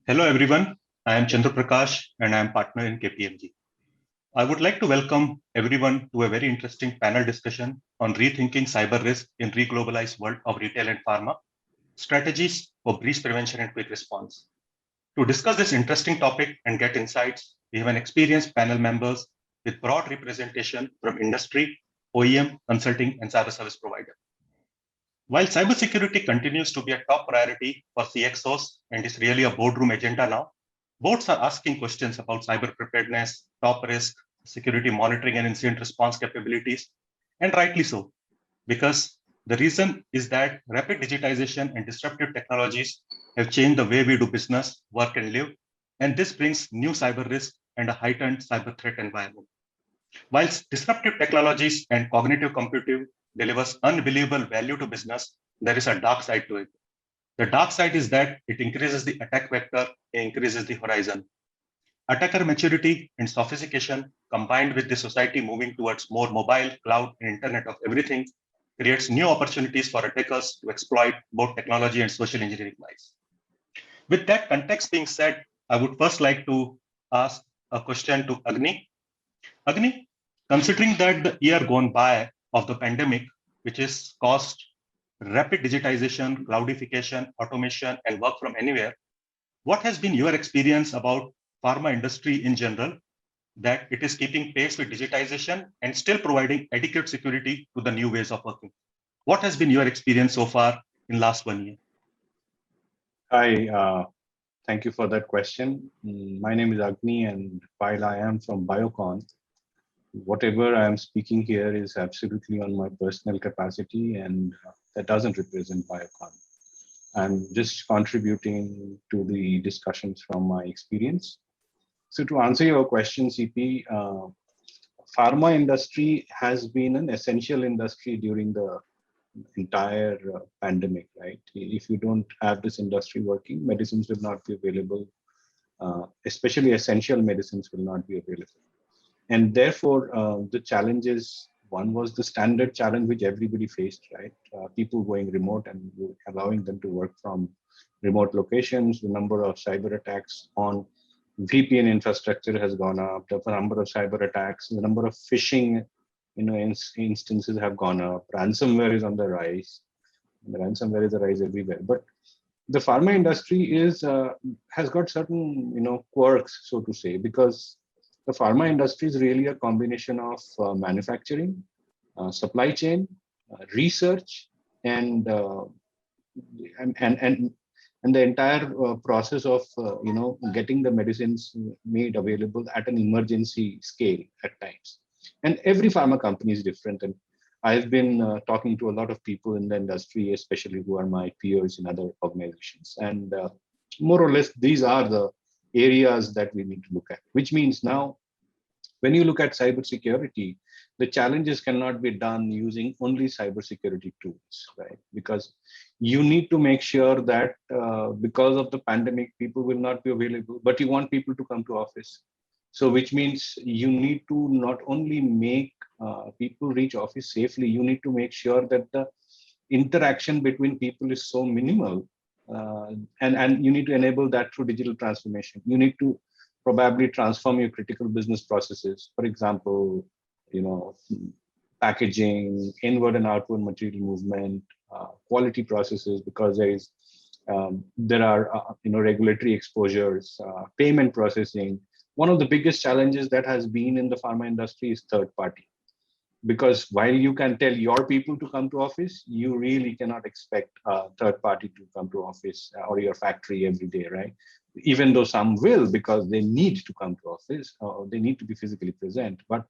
Hello everyone, I am Chandra Prakash and I am partner in KPMG. I would like to welcome everyone to a very interesting panel discussion on rethinking cyber risk in reglobalized world of retail and pharma, strategies for breach prevention and quick response. To discuss this interesting topic and get insights, we have an experienced panel members with broad representation from industry, OEM, consulting, and cyber service provider. While cybersecurity continues to be a top priority for CXOs and is really a boardroom agenda now, boards are asking questions about cyber preparedness, top risk, security monitoring, and incident response capabilities, and rightly so, because the reason is that rapid digitization and disruptive technologies have changed the way we do business, work, and live, and this brings new cyber risk and a heightened cyber threat environment. While disruptive technologies and cognitive computing delivers unbelievable value to business, there is a dark side to it. The dark side is that it increases the attack vector and increases the horizon. Attacker maturity and sophistication combined with the society moving towards more mobile, cloud, and Internet of everything creates new opportunities for attackers to exploit both technology and social engineering wise. With that context being said, I would first like to ask a question to Agni. Agni, considering that the year gone by of the pandemic, which is caused rapid digitization, cloudification, automation, and work from anywhere, what has been your experience about pharma industry in general that it is keeping pace with digitization and still providing adequate security to the new ways of working? What has been your experience so far in last 1 year? Hi, thank you for that question. My name is Agni, and while I am from Biocon, whatever I am speaking here is absolutely on my personal capacity, and that doesn't represent Biocon. I'm just contributing to the discussions from my experience. So to answer your question, CP, pharma industry has been an essential industry during the entire pandemic, right? If you don't have this industry working, medicines will not be available, especially essential medicines will not be available. And therefore, the challenges, one was the standard challenge which everybody faced, right? People going remote and allowing them to work from remote locations. The number of cyber attacks on VPN infrastructure has gone up. The number of cyber attacks, the number of phishing, instances have gone up. Ransomware is on the rise. The ransomware is a rise everywhere. But the pharma industry has got certain quirks, so to say, because the pharma industry is really a combination of manufacturing, supply chain, research, and and the entire process of getting the medicines made available at an emergency scale at times. And every pharma company is different. And I've been talking to a lot of people in the industry, especially who are my peers in other organizations. And more or less, these are the areas that we need to look at, which means now, when you look at cybersecurity, the challenges cannot be done using only cybersecurity tools, right? Because you need to make sure that because of the pandemic, people will not be available, but you want people to come to office. So which means you need to not only make people reach office safely, you need to make sure that the interaction between people is so minimal, and you need to enable that through digital transformation. You need to probably transform your critical business processes. For example, packaging, inward and outward material movement, quality processes, because there are regulatory exposures, payment processing. One of the biggest challenges that has been in the pharma industry is third party. Because while you can tell your people to come to office, you really cannot expect a third party to come to office or your factory every day, right? Even though some will, because they need to come to office, or they need to be physically present, but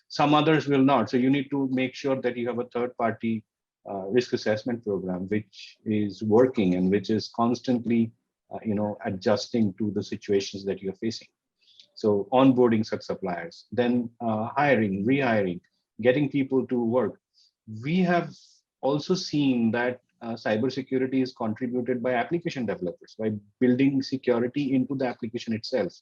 some others will not. So you need to make sure that you have a third party risk assessment program, which is working and which is constantly adjusting to the situations that you're facing. So onboarding such suppliers, then hiring, rehiring, getting people to work. We have also seen that cybersecurity is contributed by application developers, by building security into the application itself.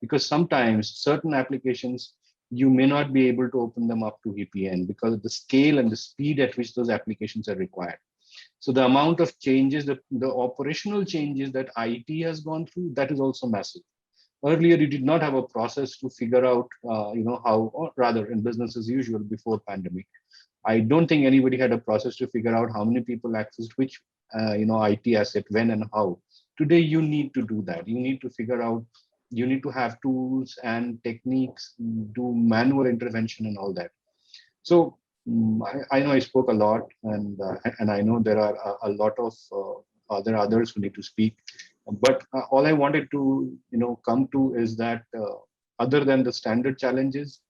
Because sometimes certain applications, you may not be able to open them up to VPN because of the scale and the speed at which those applications are required. So the amount of changes, the operational changes that IT has gone through, that is also massive. Earlier, you did not have a process to figure out, how, or rather, in business as usual before pandemic. I don't think anybody had a process to figure out how many people accessed which, IT asset, when and how. Today, you need to do that. You need to figure out. You need to have tools and techniques, do manual intervention and all that. So I know I spoke a lot, and I know there are a lot of others who need to speak. But all I wanted to come to is that other than the standard challenges,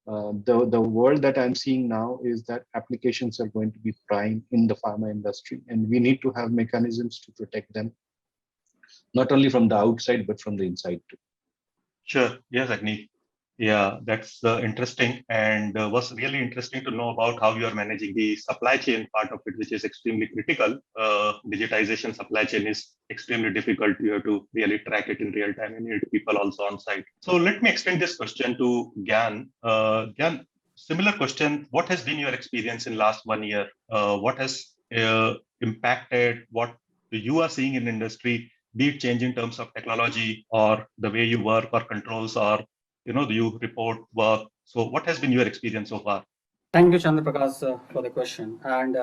the world that I'm seeing now is that applications are going to be prime in the pharma industry, and we need to have mechanisms to protect them, not only from the outside but from the inside too. Sure. Yes, Agni. Yeah, that's interesting, and was really interesting to know about how you are managing the supply chain part of it, which is extremely critical. Digitization supply chain is extremely difficult. You have to really track it in real time and you need people also on site. So let me extend this question to Gyan. Gyan, similar question. What has been your experience in last 1 year? What has impacted what you are seeing in industry, be it change in terms of technology or the way you work or controls or you report work. So what has been your experience so far? Thank you, Chandra Prakash, for the question. And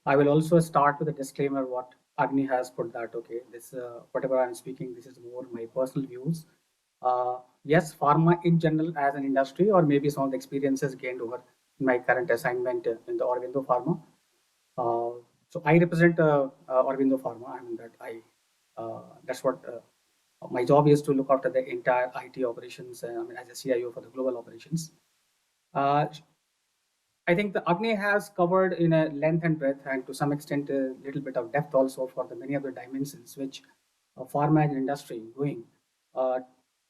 I will also start with a disclaimer what Agni has put that, okay, this, whatever I'm speaking, this is more my personal views. Yes, pharma in general as an industry, or maybe some of the experiences gained over my current assignment in the Aurobindo Pharma. So I represent Aurobindo Pharma. I mean that that's what my job is, to look after the entire IT operations. I mean, as a CIO for the global operations. Uh, I think the Agni has covered in a length and breadth, and to some extent a little bit of depth also, for the many other dimensions which pharma and industry going uh,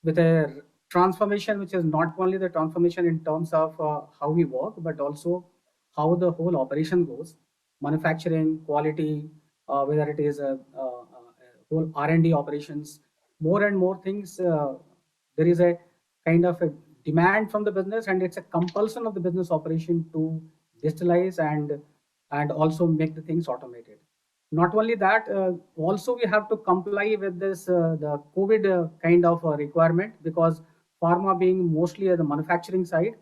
with a transformation which is not only the transformation in terms of how we work, but also how the whole operation goes, manufacturing, quality, whether it is whole R&D operations, more and more things. There is a kind of a demand from the business, and it's a compulsion of the business operation to digitalize and also make the things automated. Not only that, also we have to comply with this the COVID kind of requirement, because pharma being mostly at the manufacturing side,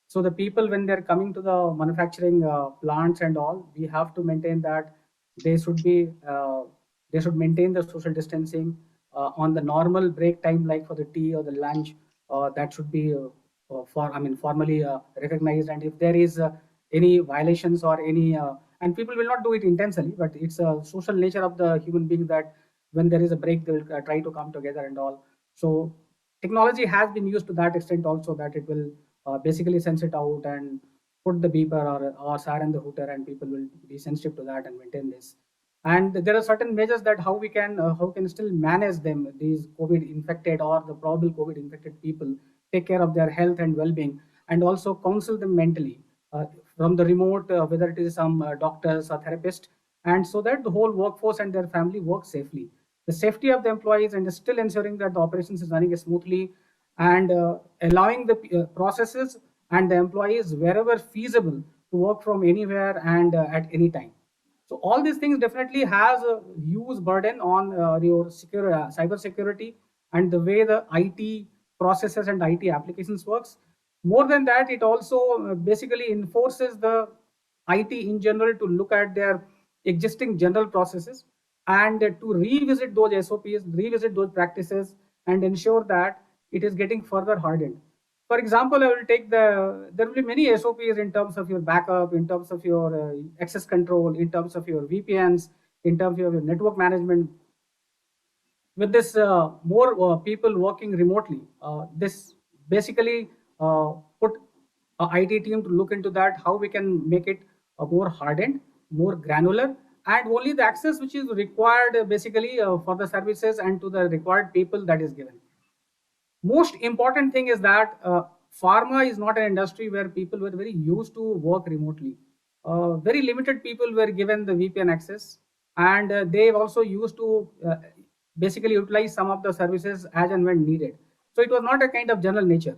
so the people, when they're coming to the manufacturing plants and all, we have to maintain that they should be they should maintain the social distancing on the normal break time, like for the tea or the lunch. That should be formally recognized. And if there is any violations or any and people will not do it intentionally, but it's a social nature of the human being that when there is a break, they will try to come together and all. So technology has been used to that extent also, that it will basically sense it out and put the beeper or siren the hooter, and people will be sensitive to that and maintain this. And there are certain measures that how can still manage them, these COVID infected or the probable COVID infected people, take care of their health and well-being, and also counsel them mentally uh, from the remote, whether it is some doctors or therapists, and so that the whole workforce and their family work safely. The safety of the employees, and still ensuring that the operations is running smoothly, and allowing the processes and the employees wherever feasible to work from anywhere and at any time. So all these things definitely has a huge burden on your cyber security and the way the IT processes and IT applications works. More than that, it also basically enforces the IT in general to look at their existing general processes and to revisit those SOPs, revisit those practices, and ensure that it is getting further hardened. For example, I will take there will be many SOPs in terms of your backup, in terms of your access control, in terms of your VPNs, in terms of your network management. With this more people working remotely, this basically put a IT team to look into that, how we can make it more hardened, more granular, and only the access which is required basically for the services and to the required people, that is given. Most important thing is that pharma is not an industry where people were very used to work remotely. Very limited people were given the VPN access, and they also used to basically utilize some of the services as and when needed. So it was not a kind of general nature.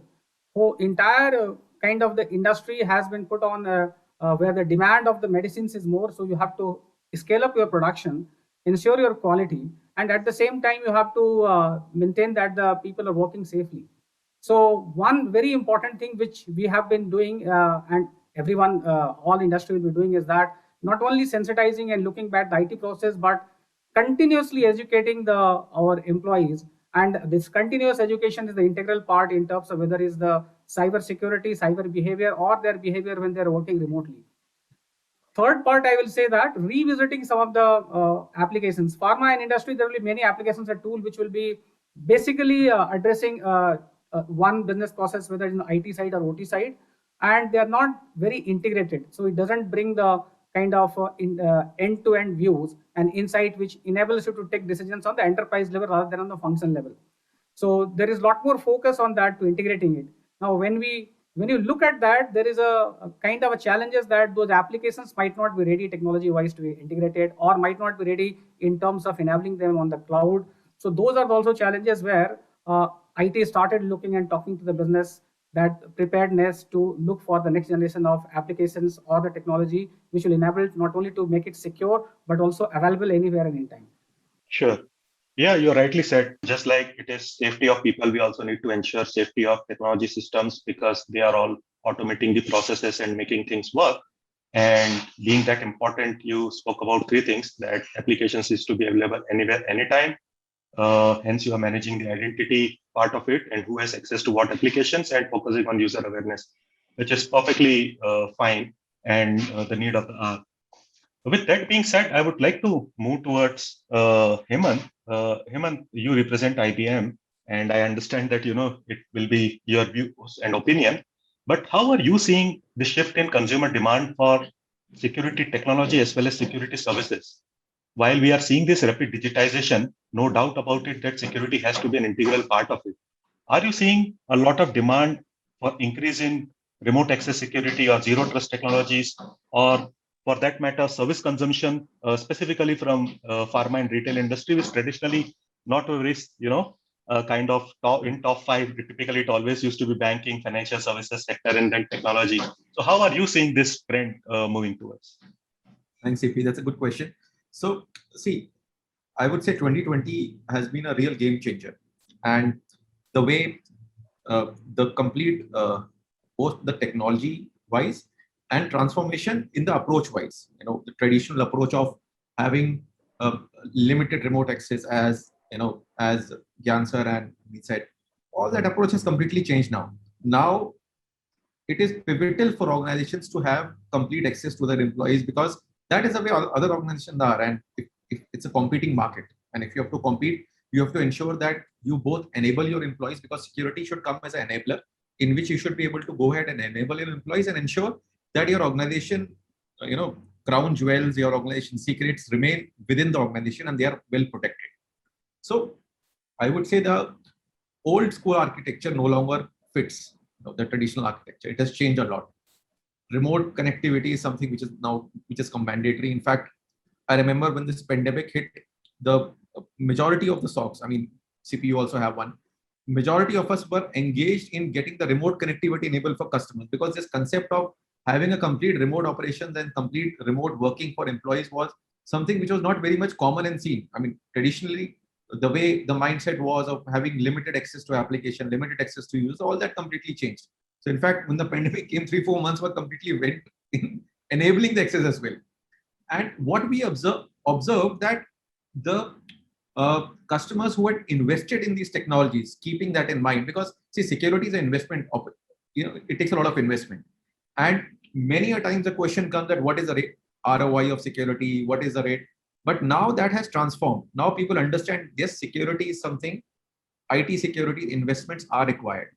So entire kind of the industry has been put on where the demand of the medicines is more. So you have to scale up your production, ensure your quality, and at the same time you have to maintain that the people are working safely. So one very important thing which we have been doing, and everyone, all industry will be doing, is that not only sensitizing and looking at the IT process, but continuously educating our employees. And this continuous education is the integral part in terms of whether is the cyber security, cyber behavior, or their behavior when they're working remotely. Third part, I will say that revisiting some of the applications, pharma and industry, there will be many applications and tool which will be basically addressing one business process, whether in the IT side or OT side, and they are not very integrated. So it doesn't bring the kind of end-to-end views and insight which enables you to take decisions on the enterprise level rather than on the function level. So there is a lot more focus on that to integrating it. Now, when you look at that, there is a kind of a challenges that those applications might not be ready technology-wise to be integrated, or might not be ready in terms of enabling them on the cloud. So those are also challenges where IT started looking and talking to the business, that preparedness to look for the next generation of applications or the technology which will enable it not only to make it secure, but also available anywhere and anytime. Sure. Yeah, you rightly said. Just like it is safety of people, we also need to ensure safety of technology systems, because they are all automating the processes and making things work. And being that important, you spoke about three things: that applications is to be available anywhere, anytime. Hence, you are managing the identity part of it and who has access to what applications, and focusing on user awareness, which is perfectly fine, and the need of the hour. With that being said, I would like to move towards Hemant. Hemant, you represent IBM, and I understand that it will be your views and opinion. But how are you seeing the shift in consumer demand for security technology as well as security services? While we are seeing this rapid digitization, no doubt about it that security has to be an integral part of it. Are you seeing a lot of demand for increase in remote access security or zero trust technologies, or for that matter, service consumption, specifically from pharma and retail industry, which traditionally not a very, kind of in top five. Typically, it always used to be banking, financial services sector, and then technology. So, how are you seeing this trend moving towards? Thanks, CP. That's a good question. So, see, I would say 2020 has been a real game changer, and the way the complete both the technology wise and transformation in the approach wise, the traditional approach of having limited remote access, as as Gyan sir and we said, all that approach has completely changed now. It is pivotal for organizations to have complete access to their employees, because that is the way other organizations are. And if it's a competing market, and if you have to compete, you have to ensure that you both enable your employees, because security should come as an enabler, in which you should be able to go ahead and enable your employees and ensure that your organization, crown jewels, your organization secrets remain within the organization and they are well protected. So I would say the old school architecture no longer fits the traditional architecture. It has changed a lot. Remote connectivity is something which has come mandatory. In fact, I remember when this pandemic hit, the majority of the SOCs, I mean, CPU also have one, majority of us were engaged in getting the remote connectivity enabled for customers, because this concept of having a complete remote operations and complete remote working for employees was something which was not very much common and seen. I mean, traditionally, the way the mindset was of having limited access to application, limited access to use, all that completely changed. So in fact, when the pandemic came, 3-4 months were completely went in enabling the access as well. And what we observed that the customers who had invested in these technologies, keeping that in mind, because see, security is an investment of, it takes a lot of investment. And many a times the question comes that what is the rate, ROI of security, what is the rate? But now that has transformed. Now people understand, yes, security is something, IT security investments are required.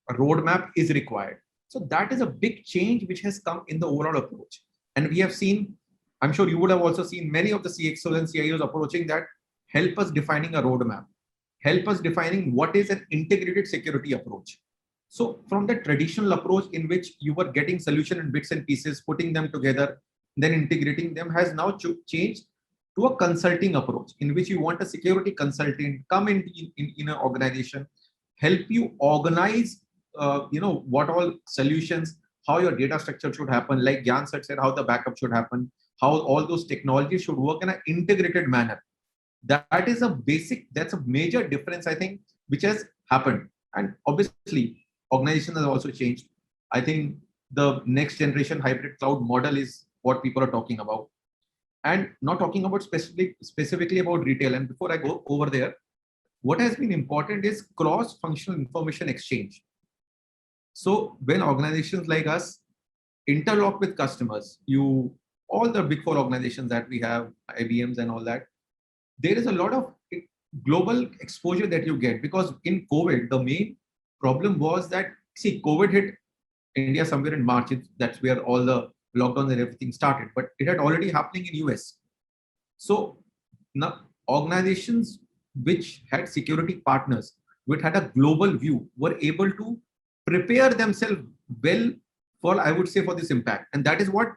A roadmap is required. So that is a big change which has come in the overall approach. And we have seen, I'm sure you would have also seen many of the CXOs and CIOs approaching that, help us defining a roadmap, help us defining what is an integrated security approach. So from the traditional approach in which you were getting solution in bits and pieces, putting them together, then integrating them, has now changed to a consulting approach, in which you want a security consultant come in an organization, help you organize, what all solutions, how your data structure should happen, like Gyan said, how the backup should happen, how all those technologies should work in an integrated manner. That is a basic, that's a major difference, I think, which has happened. And obviously, organizations have also changed. I think the next generation hybrid cloud model is what people are talking about. And not talking about specifically about retail. And before I go over there, what has been important is cross-functional information exchange. So when organizations like us interlock with customers, all the big four organizations that we have, IBMs and all that, there is a lot of global exposure that you get, because in COVID, the main problem was that, see, COVID hit India somewhere in March. That's where all the lockdowns and everything started, but it had already happening in US. So now organizations which had security partners, which had a global view, were able to prepare themselves well for, I would say, for this impact. And that is what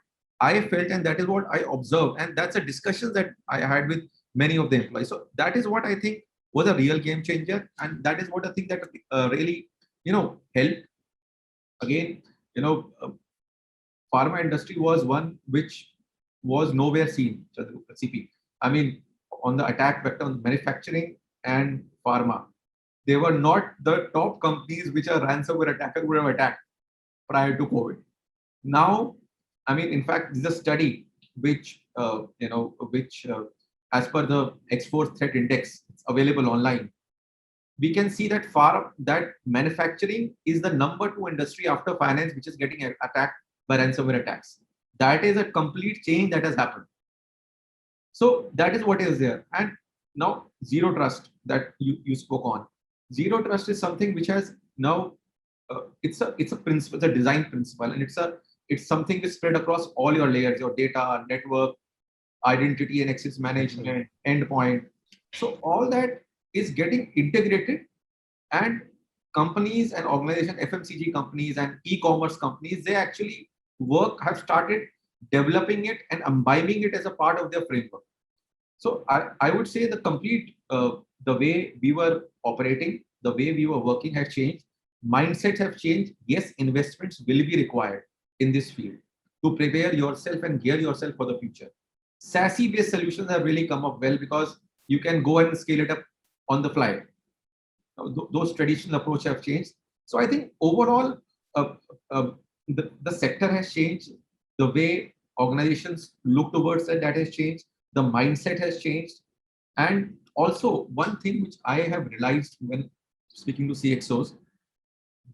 I felt, and that is what I observed. And that's a discussion that I had with many of the employees. So that is what I think was a real game changer. And that is what I think that really, helped. Again, pharma industry was one which was nowhere seen, CP. I mean, on the attack vector on manufacturing and pharma, they were not the top companies which a ransomware attacker would have attacked prior to COVID. Now, I mean, in fact, this is a study which, as per the X4 threat index, it's available online. We can see that that manufacturing is the #2 industry after finance, which is getting attacked by ransomware attacks. That is a complete change that has happened. So that is what is there. And now zero trust that you spoke on. Zero trust is something which has now it's a principle, it's a design principle, and it's something that's spread across all your layers, your data, network, identity and access management, endpoint. So all that is getting integrated, and companies and organizations, FMCG companies and e-commerce companies, they actually have started developing it and imbibing it as a part of their framework. So I would say the complete, the way we were operating, the way we were working has changed. Mindsets have changed. Yes, investments will be required in this field to prepare yourself and gear yourself for the future. SASE-based solutions have really come up well, because you can go and scale it up on the fly. Those traditional approaches have changed. So I think overall, the sector has changed. The way organizations look towards it, that has changed. The mindset has changed. And also, one thing which I have realized when speaking to CXOs,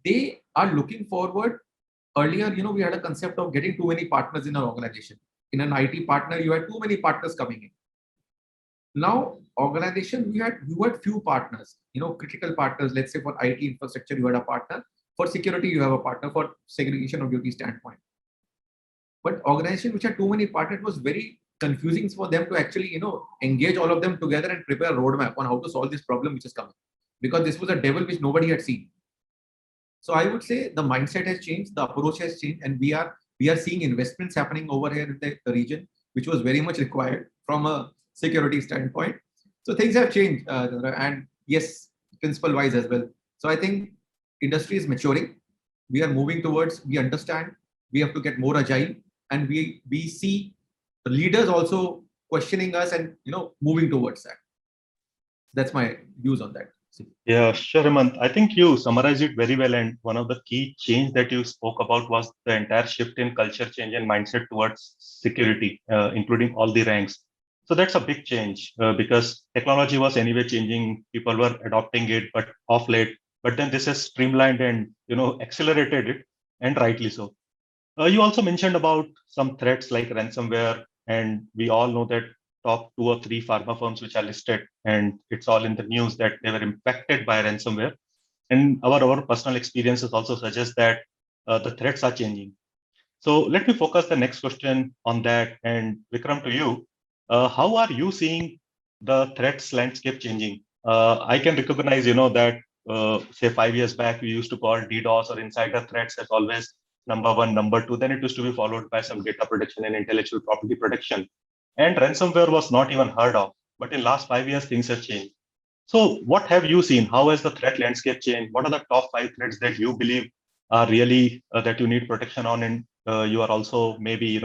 they are looking forward. Earlier, we had a concept of getting too many partners in an organization. In an IT partner, you had too many partners coming in. Now, organization, you had few partners, critical partners. Let's say for IT infrastructure, you had a partner. For security, you have a partner. For segregation of duty standpoint. But organization which had too many partners, was very confusing for them to actually, engage all of them together and prepare a roadmap on how to solve this problem which is coming. Because this was a devil which nobody had seen. So I would say the mindset has changed, the approach has changed, and we are seeing investments happening over here in the region, which was very much required from a security standpoint. So things have changed, and yes, principle wise as well. So I think industry is maturing. We are moving towards, we understand, we have to get more agile, and we see the leaders also questioning us and moving towards that. That's my views on that. Yeah, sure, Hemant. I think you summarized it very well. And one of the key change that you spoke about was the entire shift in culture change and mindset towards security, including all the ranks. So that's a big change because technology was anyway changing. People were adopting it, but off late. But then this has streamlined and accelerated it, and rightly so. You also mentioned about some threats like ransomware, and we all know that top 2 or 3 pharma firms which are listed, and it's all in the news that they were impacted by ransomware. And our personal experiences also suggest that the threats are changing. So let me focus the next question on that. And Vikram, to you, how are you seeing the threats landscape changing? I can recognize, that say 5 years back, we used to call DDoS or insider threats as always number 1, number 2. Then it used to be followed by some data protection and intellectual property protection. And ransomware was not even heard of. But in last 5 years, things have changed. So what have you seen? How has the threat landscape changed? What are the top 5 threats that you believe are really that you need protection on, and you are also maybe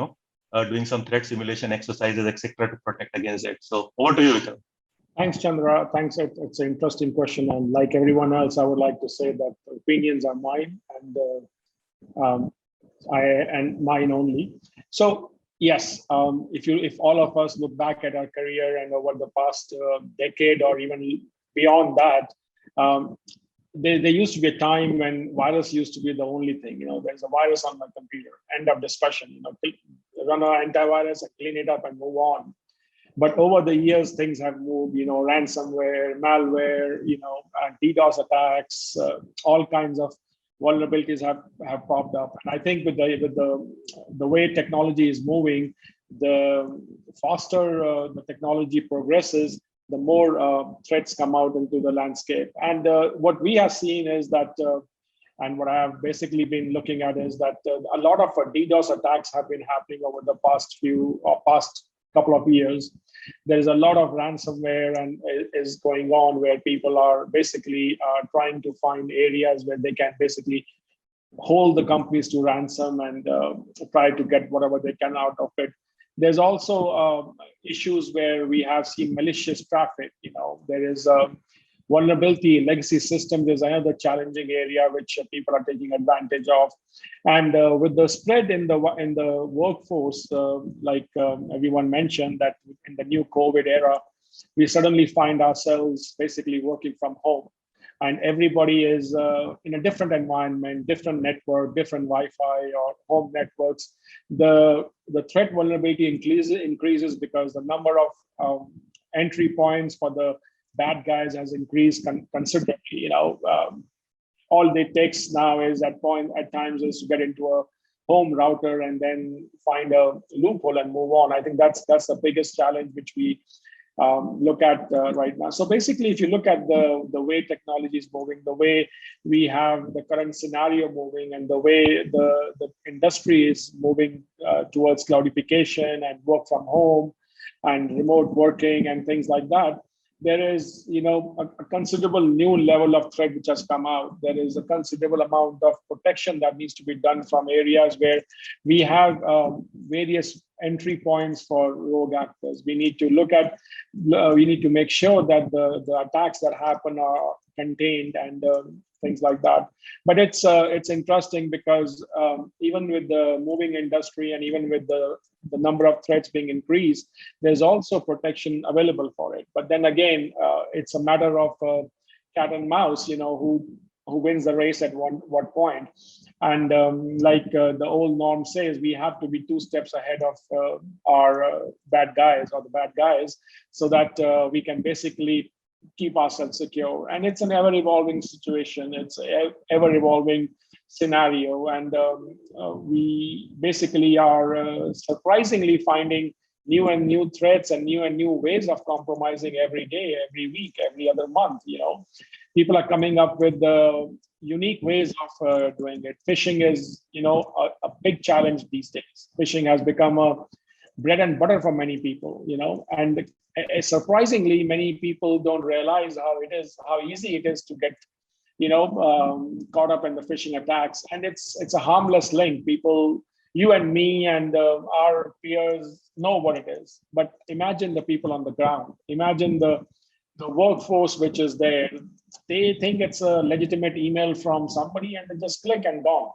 doing some threat simulation exercises, etc., to protect against it. So over to you, Vikram. Thanks, Chandra. Thanks. It's an interesting question. And like everyone else, I would like to say that opinions are mine and mine only. So yes, if all of us look back at our career and over the past decade or even beyond that, there used to be a time when virus used to be the only thing. There's a virus on my computer. End of discussion. Run an antivirus, clean it up, and move on. But over the years, things have moved. Ransomware, malware, DDoS attacks, all kinds of vulnerabilities have popped up. And I think with the way technology is moving, the faster the technology progresses, the more threats come out into the landscape. And what we have seen is that, and what I have basically been looking at is that a lot of DDoS attacks have been happening over the past couple of years. There is a lot of ransomware and is going on where people are basically trying to find areas where they can basically hold the companies to ransom and try to get whatever they can out of it. There's also issues where we have seen malicious traffic. There is vulnerability in legacy systems is another challenging area which people are taking advantage of. And with the spread in the workforce, like everyone mentioned, that in the new COVID era, we suddenly find ourselves basically working from home. And everybody is in a different environment, different network, different Wi-Fi or home networks. The threat vulnerability increases because the number of entry points for the bad guys has increased considerably. All it takes now is at times is to get into a home router and then find a loophole and move on. I think that's the biggest challenge which we look at right now. So basically, if you look at the way technology is moving, the way we have the current scenario moving, and the way the industry is moving towards cloudification and work from home and remote working and things like that, there is a considerable new level of threat which has come out. There is a considerable amount of protection that needs to be done from areas where we have various entry points for rogue actors. We need to we need to make sure that the attacks that happen are contained and things like that. But it's interesting because even with the moving industry and even with the number of threats being increased, there's also protection available for it. But then again, it's a matter of cat and mouse, who wins the race at what point. And like the old norm says, we have to be 2 steps ahead of our bad guys or the bad guys, so that we can basically keep ourselves secure. And it's an ever-evolving situation. It's an ever-evolving scenario. And we basically are surprisingly finding new and new threats and new ways of compromising every day, every week, every other month. People are coming up with unique ways of doing it. Phishing is, a big challenge these days. Phishing has become a bread and butter for many people, and surprisingly, many people don't realize how easy it is to get, caught up in the phishing attacks. And it's a harmless link. People, you and me and our peers know what it is. But imagine the people on the ground. Imagine the workforce which is there. They think it's a legitimate email from somebody and they just click and gone.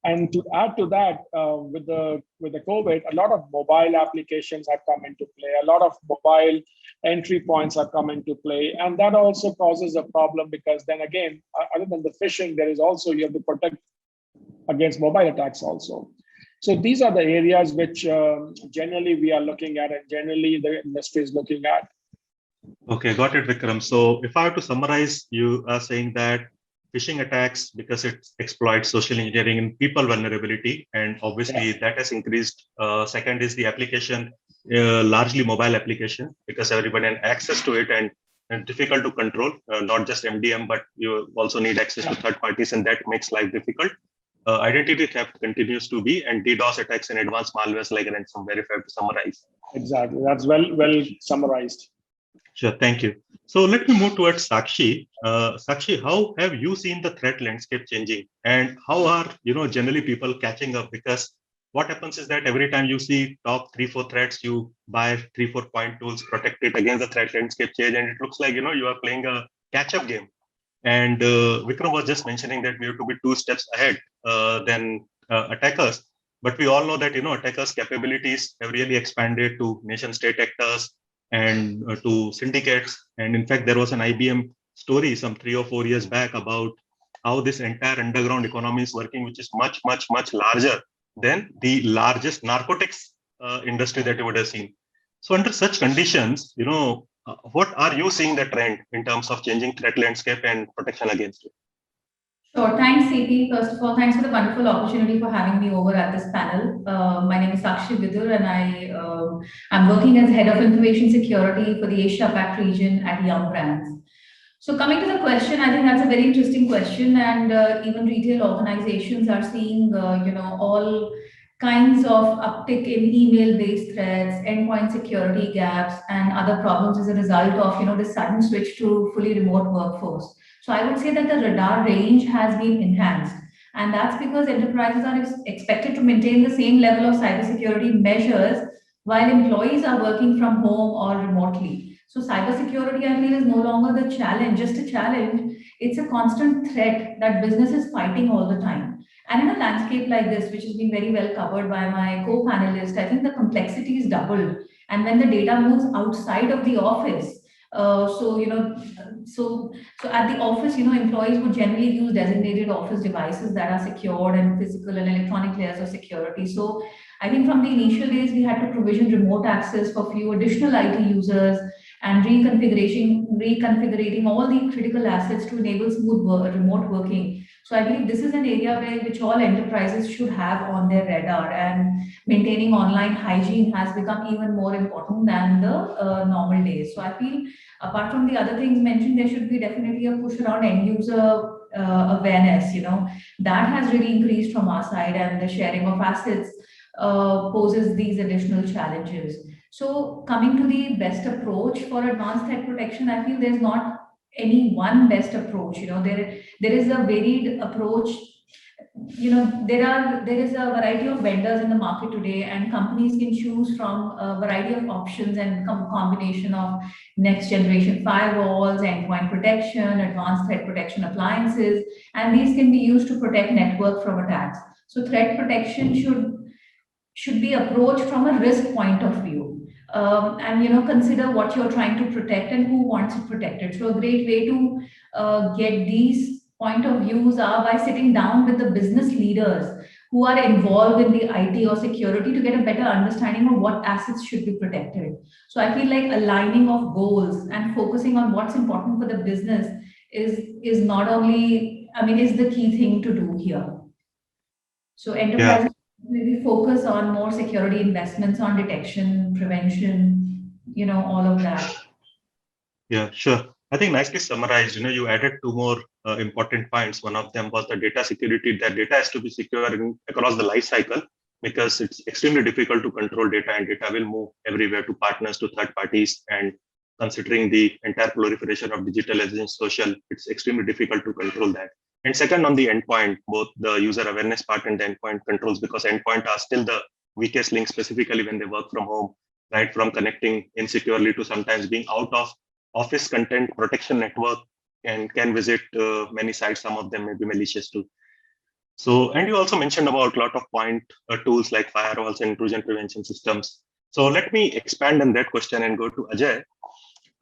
And to add to that, with the COVID, a lot of mobile applications have come into play. A lot of mobile entry points have come into play. And that also causes a problem because then again, other than the phishing, there is also, you have to protect against mobile attacks also. So these are the areas which generally we are looking at and generally the industry is looking at. Okay, got it, Vikram. So if I have to summarize, you are saying that phishing attacks, because it exploits social engineering and people vulnerability, and obviously that has increased. Second is the application, largely mobile application, because everybody has access to it and difficult to control, not just MDM, but you also need access to third parties, and that makes life difficult. Identity theft continues to be, and DDoS attacks and advanced malwares like ransomware, if I have to summarize. Exactly, that's well summarized. Sure, thank you. So let me move towards Sakshi. Sakshi, how have you seen the threat landscape changing, and how are generally people catching up? Because what happens is that every time you see top 3-4 threats, you buy 3-4 point tools, protect it against the threat landscape change, and it looks like you are playing a catch-up game. And Vikram was just mentioning that we have to be 2 steps ahead than attackers. But we all know that attackers' capabilities have really expanded to nation-state actors and to syndicates. And in fact, there was an IBM story some 3 or 4 years back about how this entire underground economy is working, which is much, much, much larger than the largest narcotics industry that you would have seen. So under such conditions, what are you seeing the trend in terms of changing threat landscape and protection against it? Sure. Thanks, CP. First of all, thanks for the wonderful opportunity for having me over at this panel. My name is Sakshi Vidur, and I'm working as Head of Information Security for the Asia Pac region at Young Brands. So coming to the question, I think that's a very interesting question, and even retail organizations are seeing, all kinds of uptick in email-based threats, endpoint security gaps, and other problems as a result of, the sudden switch to fully remote workforce. So I would say that the radar range has been enhanced, and that's because enterprises are expected to maintain the same level of cybersecurity measures while employees are working from home or remotely. So cybersecurity, I feel, is no longer the challenge, just a challenge. It's a constant threat that business is fighting all the time. And in a landscape like this, which has been very well covered by my co-panelists, I think the complexity is doubled. And when the data moves outside of the office, so at the office, employees would generally use designated office devices that are secured and physical and electronic layers of security. So I think from the initial days, we had to provision remote access for few additional IT users and reconfiguring all the critical assets to enable smooth remote working. So I believe this is an area which all enterprises should have on their radar, and maintaining online hygiene has become even more important than the normal days. So I feel apart from the other things mentioned, there should be definitely a push around end user awareness. That has really increased from our side, and the sharing of assets poses these additional challenges. So coming to the best approach for advanced threat protection, I feel there's not any one best approach. There is a varied approach. There is a variety of vendors in the market today, and companies can choose from a variety of options and combination of next generation firewalls, endpoint protection, advanced threat protection appliances, and these can be used to protect network from attacks. So threat protection should be approached from a risk point of view, and consider what you're trying to protect and who wants it protected. So a great way to get these point of views are by sitting down with the business leaders who are involved in the IT or security to get a better understanding of what assets should be protected. So I feel like aligning of goals and focusing on what's important for the business is not only, is the key thing to do here. So enterprises really focus on more security investments on detection, prevention, all of that. Yeah, sure. I think nicely summarized. You added 2 more important points. One of them was the data security. That data has to be secure across the life cycle, because it's extremely difficult to control data, and data will move everywhere to partners, to third parties. And considering the entire proliferation of digital as in social, it's extremely difficult to control that. And second, on the endpoint, both the user awareness part and the endpoint controls, because endpoint are still the weakest link, specifically when they work from home, right? From connecting insecurely to sometimes being out of office content protection network and can visit many sites. Some of them may be malicious too. So, and you also mentioned about a lot of point tools like firewalls and intrusion prevention systems. So let me expand on that question and go to Ajay.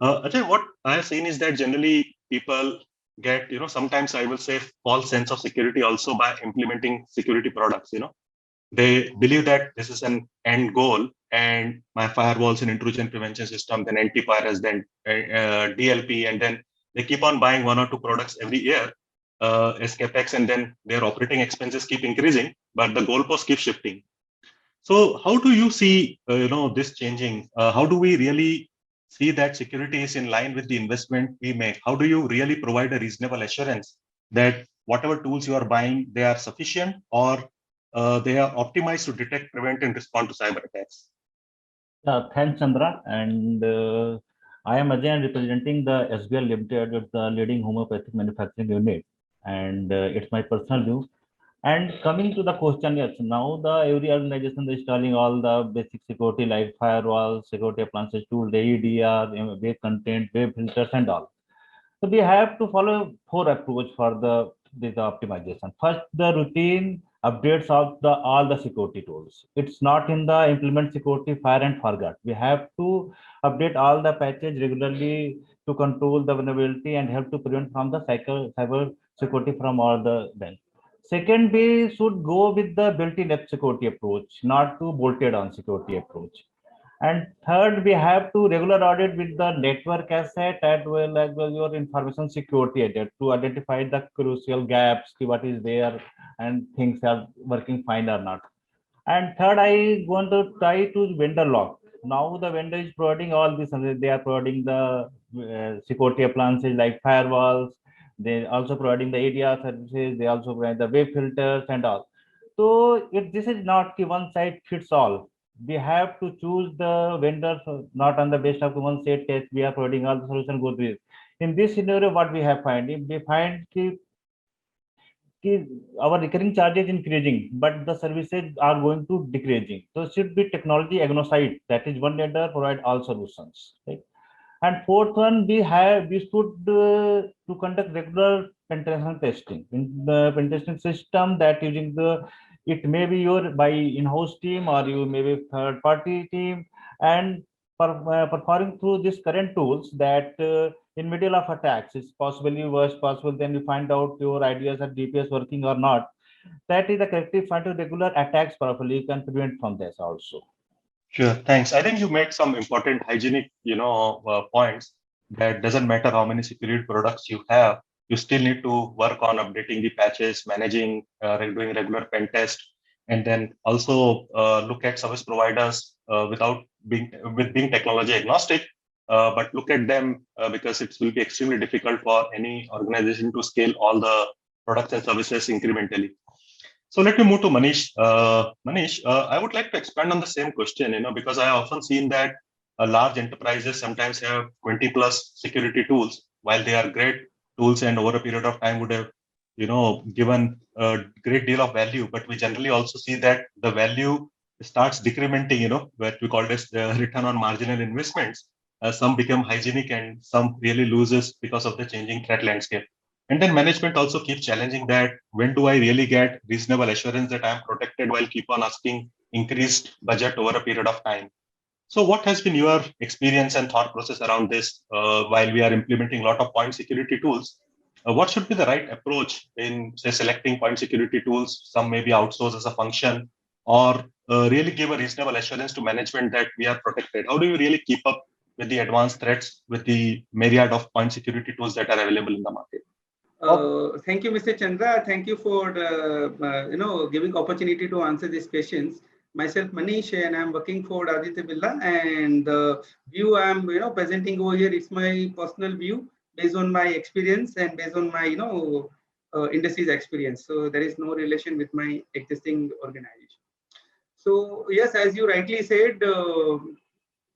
Ajay, what I have seen is that generally people get, sometimes I will say false sense of security also by implementing security products. They believe that this is an end goal, and my firewalls and intrusion prevention system, then antivirus, then DLP, and then they keep on buying 1 or 2 products every year as capex, and then their operating expenses keep increasing, but the goalposts keep shifting. So how do you see, this changing? How do we really see that security is in line with the investment we make? How do you really provide a reasonable assurance that whatever tools you are buying, they are sufficient, or they are optimized to detect, prevent, and respond to cyber attacks? Yeah, thanks, Chandra. And I am Ajay, representing the SBL Limited, the leading homeopathic manufacturing unit. And it's my personal view And coming to the question, yes, now the every organization is installing all the basic security like firewall, security appliances tool, the EDR, web content, web filters, and all. So we have to follow four approach for the optimization. First, the routine updates of the all the security tools. It's not in the implement security fire and forget. We have to update all the patches regularly to control the vulnerability and help to prevent from the cyber security from all the then. Second, we should go with the built-in app security approach, not to bolted on security approach. And third, we have to regular audit with the network asset as well as your information security asset to identify the crucial gaps, see what is there and things are working fine or not. And third, I want to try to vendor lock. Now the vendor is providing all this, they are providing the security appliances like firewalls, they also providing the ADR services, they also provide the web filters and all. So if this is not the one size fits all, we have to choose the vendors not on the basis of one set test. We are providing all the solution go to this. In this scenario, what we have find, if we find our recurring charges increasing, but the services are going to decreasing. So it should be technology agnostic. That is one vendor provide all solutions. Right? And fourth one, we should to conduct regular penetration testing in the penetration system that using the it may be your by in-house team or you may be third party team and performing through these current tools that in middle of attacks it's possibly worst possible then you find out your ideas are DPS working or not. That is the corrective find to regular attacks properly you can prevent from this also. Sure, thanks. I think you made some important hygienic, points that doesn't matter how many security products you have, you still need to work on updating the patches, managing, doing regular pen test, and then also look at service providers without being technology agnostic, but look at them because it will be extremely difficult for any organization to scale all the products and services incrementally. So let me move to Manish. Manish, I would like to expand on the same question, because I often seen that large enterprises sometimes have 20 plus security tools, while they are great tools and over a period of time would have, given a great deal of value. But we generally also see that the value starts decrementing, what we call this the return on marginal investments. Some become hygienic and some really loses because of the changing threat landscape. And then management also keeps challenging that when do I really get reasonable assurance that I'm protected while keep on asking increased budget over a period of time. So what has been your experience and thought process around this while we are implementing a lot of point security tools? What should be the right approach in, say, selecting point security tools? Some may be outsourced as a function or really give a reasonable assurance to management that we are protected. How do you really keep up with the advanced threats with the myriad of point security tools that are available in the market? Thank you, Mr. Chandra. Thank you for giving opportunity to answer these questions. Myself, Manish, and I'm working for Aditya Birla. And the view I'm presenting over here is my personal view based on my experience and based on my industry's experience. So there is no relation with my existing organization. So yes, as you rightly said,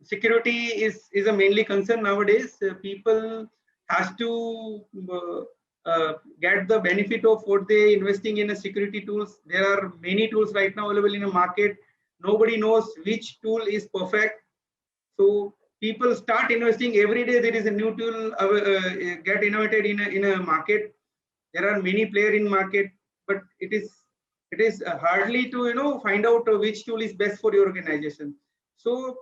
security is a mainly concern nowadays. People has to get the benefit of what they investing in a security tools. There are many tools right now available in the market. Nobody knows which tool is perfect. So people start investing every day. There is a new tool get innovated in a market. There are many players in market, but it is hardly to find out which tool is best for your organization. So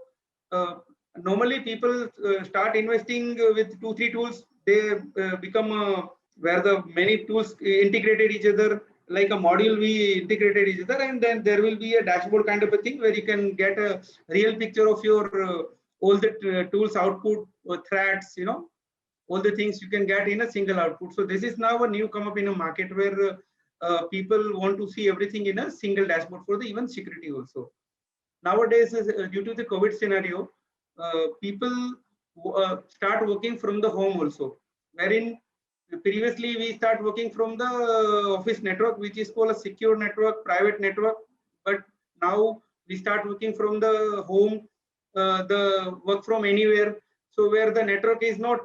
normally people start investing with 2-3 tools. They become where the many tools integrated each other like a module we integrated each other, and then there will be a dashboard kind of a thing where you can get a real picture of your all the tools output or threats, all the things you can get in a single output. So this is now a new come up in a market where people want to see everything in a single dashboard for the even security also. Nowadays, due to the COVID scenario, people start working from the home also, wherein previously we start working from the office network, which is called a secure network, private network. But now we start working from the home, the work from anywhere. So where the network is not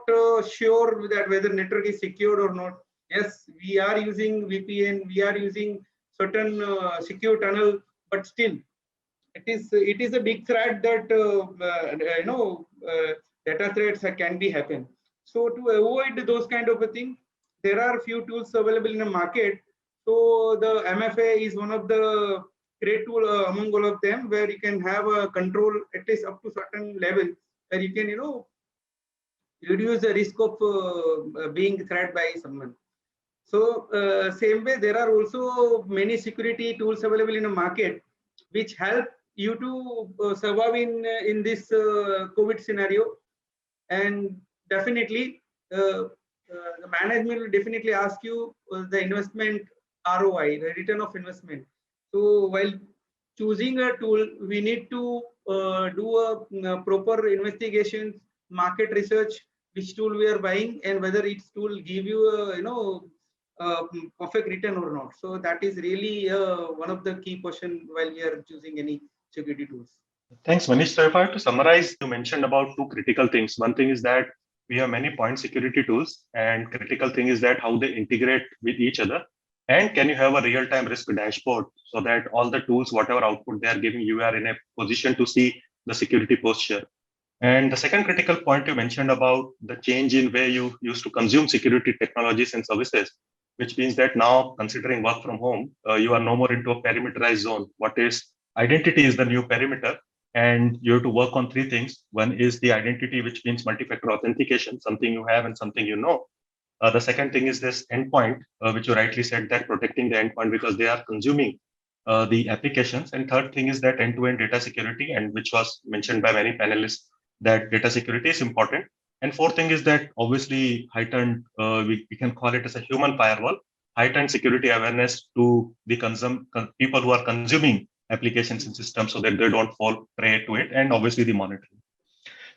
sure that whether network is secured or not. Yes, we are using VPN, we are using certain secure tunnel, but still it is a big threat that data threats can be happen. So to avoid those kind of a thing, there are few tools available in the market. So the MFA is one of the great tool among all of them, where you can have a control at least up to certain level, where you can reduce the risk of being threatened by someone. So same way, there are also many security tools available in the market which help you to survive in this COVID scenario. And definitely, the management will definitely ask you the investment ROI, the return of investment. So while choosing a tool, we need to do a proper investigation, market research, which tool we are buying, and whether its tool give you a perfect return or not. So that is really one of the key question while we are choosing any security tools. Thanks, Manish. So if I have to summarize, you mentioned about two critical things. One thing is that we have many point security tools, and critical thing is that how they integrate with each other. And can you have a real-time risk dashboard so that all the tools, whatever output they are giving, you are in a position to see the security posture. And the second critical point you mentioned about the change in way you used to consume security technologies and services, which means that now considering work from home, you are no more into a perimeterized zone. What is identity is the new perimeter, and you have to work on three things. One is the identity, which means multi-factor authentication, something you have and something you know. The second thing is this endpoint, which you rightly said that protecting the endpoint because they are consuming the applications. And third thing is that end-to-end data security, and which was mentioned by many panelists that data security is important. And fourth thing is that obviously heightened, we can call it as a human firewall, heightened security awareness to the people who are consuming applications and systems so that they don't fall prey to it, and obviously the monitoring.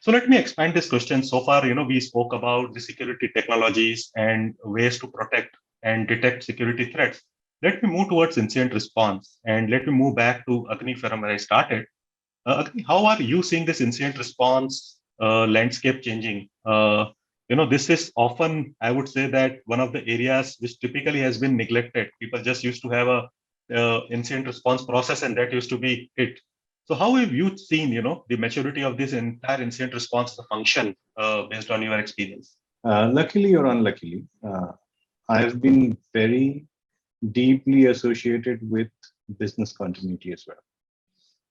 So let me expand this question. So far, we spoke about the security technologies and ways to protect and detect security threats. Let me move towards incident response, and let me move back to Agni from where I started. Agni, how are you seeing this incident response landscape changing? This is often, I would say, that one of the areas which typically has been neglected. People just used to have a incident response process, and that used to be it. So how have you seen, the maturity of this entire incident response function based on your experience? Luckily or unluckily, I have been very deeply associated with business continuity as well.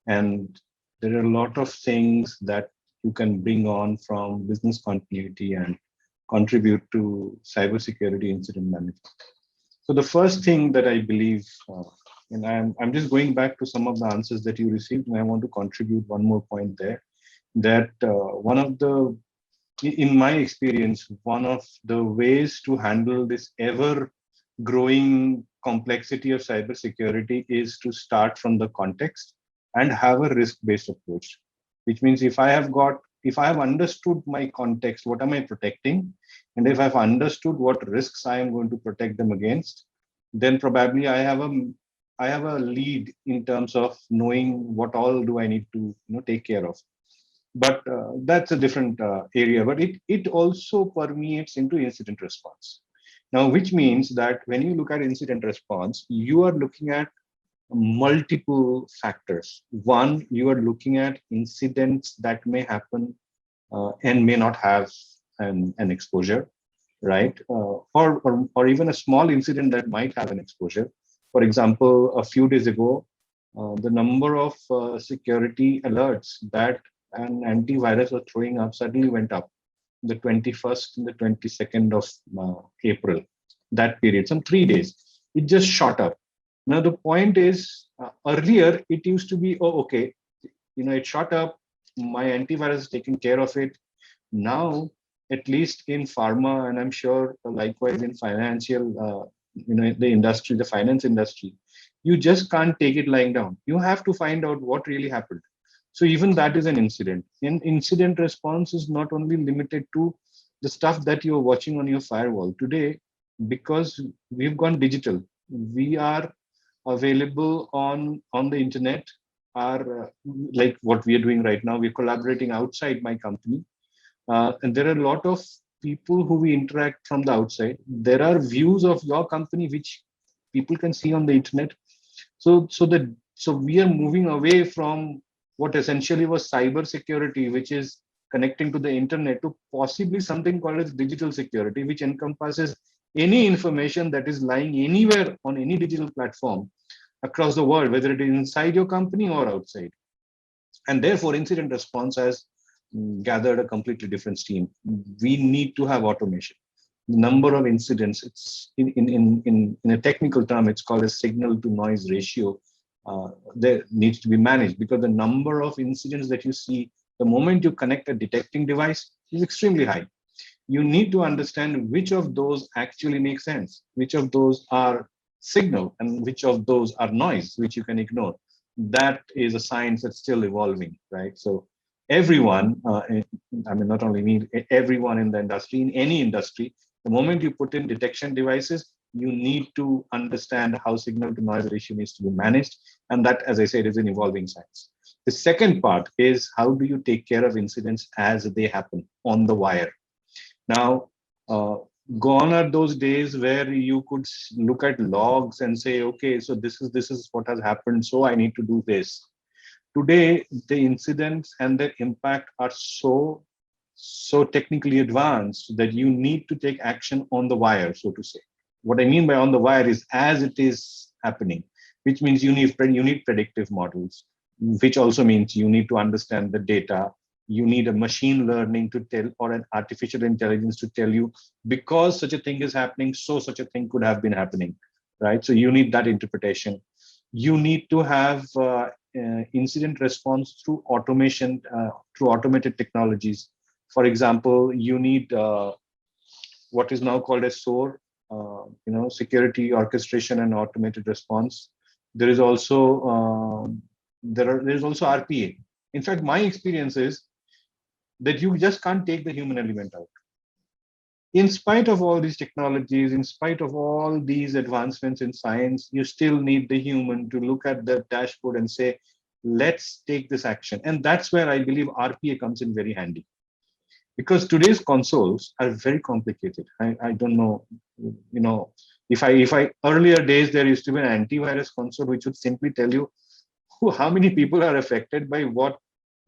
And there are a lot of things that you can bring on from business continuity and contribute to cybersecurity incident management. So the first thing that I believe, and I'm just going back to some of the answers that you received, and I want to contribute one more point there, that in my experience, one of the ways to handle this ever growing complexity of cybersecurity is to start from the context and have a risk-based approach, which means if I have understood my context, what am I protecting? And if I've understood what risks I am going to protect them against, then probably I have a lead in terms of knowing what all do I need to take care of. But that's a different area. But it also permeates into incident response. Now, which means that when you look at incident response, you are looking at multiple factors. One, you are looking at incidents that may happen and may not have an exposure, right? Or even a small incident that might have an exposure. For example, a few days ago, the number of security alerts that an antivirus was throwing up suddenly went up. The 21st and the 22nd of April, that period, some 3 days, it just shot up. Now, the point is, earlier it used to be, oh, okay, it shot up, my antivirus is taking care of it. Now, at least in pharma, and I'm sure likewise in financial, the industry, the finance industry, you just can't take it lying down. You have to find out what really happened. So even that is an incident. And incident response is not only limited to the stuff that you're watching on your firewall. Today, because we've gone digital, we are available on the internet, are like what we are doing right now. We're collaborating outside my company. And there are a lot of people who we interact from the outside. There are views of your company which people can see on the internet. So we are moving away from what essentially was cyber security, which is connecting to the internet, to possibly something called as digital security, which encompasses any information that is lying anywhere on any digital platform across the world, whether it is inside your company or outside. And therefore, incident response has gathered a completely different steam. We need to have automation. The number of incidents, it's in a technical term, it's called a signal to noise ratio. There needs to be managed, because the number of incidents that you see the moment you connect a detecting device is extremely high. You need to understand which of those actually make sense, which of those are signal, and which of those are noise, which you can ignore. That is a science that's still evolving, right? So everyone, I mean, not only me, everyone in the industry, in any industry, the moment you put in detection devices, you need to understand how signal to noise ratio needs to be managed. And that, as I said, is an evolving science. The second part is, how do you take care of incidents as they happen on the wire? Now, gone are those days where you could look at logs and say, okay, so this is what has happened, so I need to do this. Today, the incidents and their impact are so technically advanced that you need to take action on the wire, so to say. What I mean by on the wire is as it is happening, which means you need predictive models, which also means you need to understand the data. You need a machine learning to tell, or an artificial intelligence to tell you, because such a thing is happening, so such a thing could have been happening, right? So you need that interpretation. You need to have incident response through automation, through automated technologies. For example, you need what is now called a SOAR, security orchestration and automated response. There is also there is also RPA. In fact, my experience is that you just can't take the human element out. In spite of all these technologies, in spite of all these advancements in science, you still need the human to look at the dashboard and say, let's take this action. And that's where I believe RPA comes in very handy. Because today's consoles are very complicated. I don't know, if I earlier days, there used to be an antivirus console which would simply tell you how many people are affected by what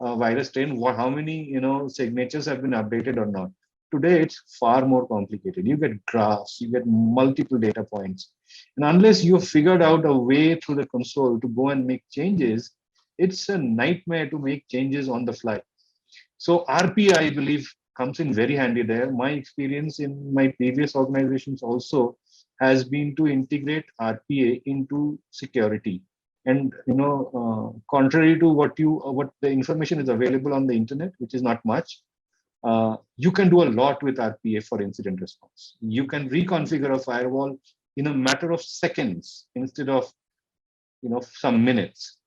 virus strain, how many signatures have been updated or not. Today, it's far more complicated. You get graphs, you get multiple data points. And unless you've figured out a way through the console to go and make changes, it's a nightmare to make changes on the fly. So RPA, I believe, comes in very handy there. My experience in my previous organizations also has been to integrate RPA into security. And contrary to what the information is available on the internet, which is not much, you can do a lot with RPA for incident response. You can reconfigure a firewall in a matter of seconds instead of some minutes.